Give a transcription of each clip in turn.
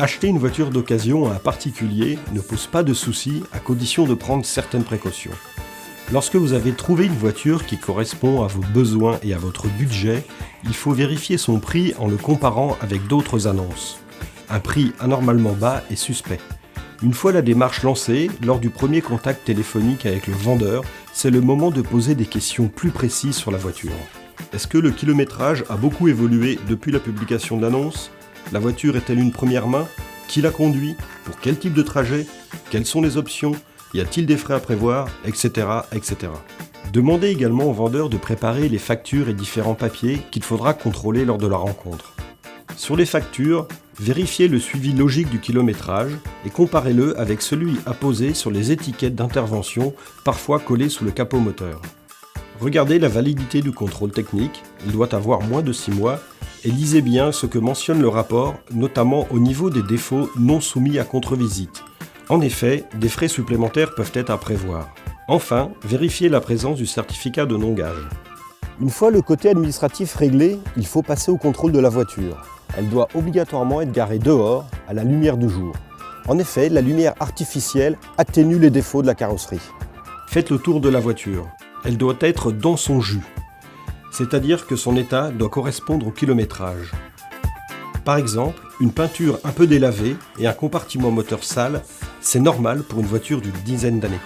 Acheter une voiture d'occasion à un particulier ne pose pas de soucis à condition de prendre certaines précautions. Lorsque vous avez trouvé une voiture qui correspond à vos besoins et à votre budget, il faut vérifier son prix en le comparant avec d'autres annonces. Un prix anormalement bas est suspect. Une fois la démarche lancée, lors du premier contact téléphonique avec le vendeur, c'est le moment de poser des questions plus précises sur la voiture. Est-ce que le kilométrage a beaucoup évolué depuis la publication de l'annonce ? La voiture est-elle une première main ? Qui la conduit ? Pour quel type de trajet ? Quelles sont les options ? Y a-t-il des frais à prévoir ? Etc. etc. Demandez également au vendeur de préparer les factures et différents papiers qu'il faudra contrôler lors de la rencontre. Sur les factures, vérifiez le suivi logique du kilométrage et comparez-le avec celui apposé sur les étiquettes d'intervention, parfois collées sous le capot moteur. Regardez la validité du contrôle technique, il doit avoir moins de 6 mois, et lisez bien ce que mentionne le rapport, notamment au niveau des défauts non soumis à contre-visite. En effet, des frais supplémentaires peuvent être à prévoir. Enfin, vérifiez la présence du certificat de non-gage. Une fois le côté administratif réglé, il faut passer au contrôle de la voiture. Elle doit obligatoirement être garée dehors, à la lumière du jour. En effet, la lumière artificielle atténue les défauts de la carrosserie. Faites le tour de la voiture. Elle doit être dans son jus, c'est-à-dire que son état doit correspondre au kilométrage. Par exemple, une peinture un peu délavée et un compartiment moteur sale, c'est normal pour une voiture d'une dizaine d'années.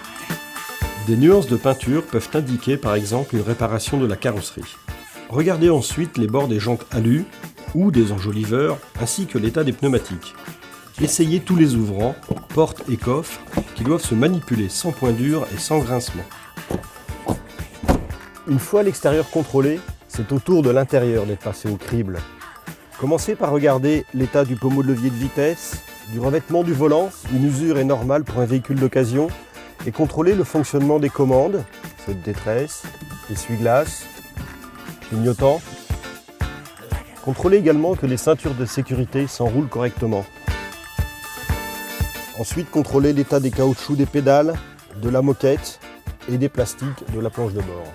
Des nuances de peinture peuvent indiquer par exemple une réparation de la carrosserie. Regardez ensuite les bords des jantes alu ou des enjoliveurs ainsi que l'état des pneumatiques. Essayez tous les ouvrants, portes et coffres qui doivent se manipuler sans point dur et sans grincement. Une fois l'extérieur contrôlé, c'est au tour de l'intérieur d'être passé au crible. Commencez par regarder l'état du pommeau de levier de vitesse, du revêtement du volant, une usure est normale pour un véhicule d'occasion, et contrôlez le fonctionnement des commandes, feu de détresse, essuie-glace, clignotant. Contrôlez également que les ceintures de sécurité s'enroulent correctement. Ensuite, contrôlez l'état des caoutchoucs des pédales, de la moquette et des plastiques de la planche de bord.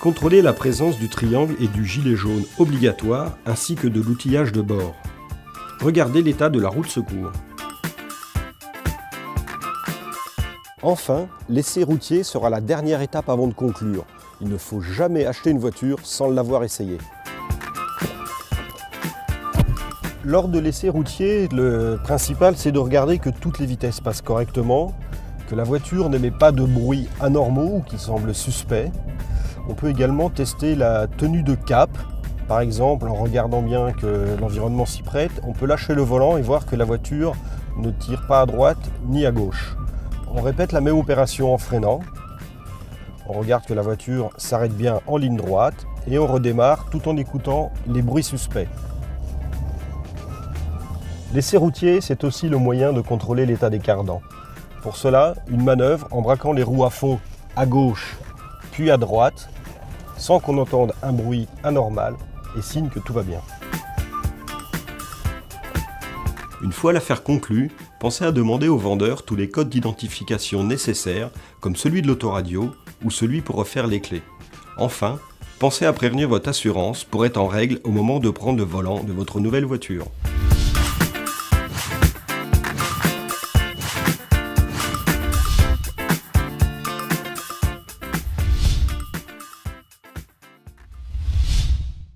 Contrôlez la présence du triangle et du gilet jaune obligatoire ainsi que de l'outillage de bord. Regardez l'état de la roue de secours. Enfin, l'essai routier sera la dernière étape avant de conclure. Il ne faut jamais acheter une voiture sans l'avoir essayée. Lors de l'essai routier, le principal c'est de regarder que toutes les vitesses passent correctement, que la voiture n'émet pas de bruits anormaux ou qui semblent suspects. On peut également tester la tenue de cap. Par exemple, en regardant bien que l'environnement s'y prête, on peut lâcher le volant et voir que la voiture ne tire pas à droite ni à gauche. On répète la même opération en freinant. On regarde que la voiture s'arrête bien en ligne droite et on redémarre tout en écoutant les bruits suspects. L'essai routier, c'est aussi le moyen de contrôler l'état des cardans. Pour cela, une manœuvre en braquant les roues à fond à gauche puis à droite, sans qu'on entende un bruit anormal et signe que tout va bien. Une fois l'affaire conclue, pensez à demander au vendeur tous les codes d'identification nécessaires, comme celui de l'autoradio ou celui pour refaire les clés. Enfin, pensez à prévenir votre assurance pour être en règle au moment de prendre le volant de votre nouvelle voiture.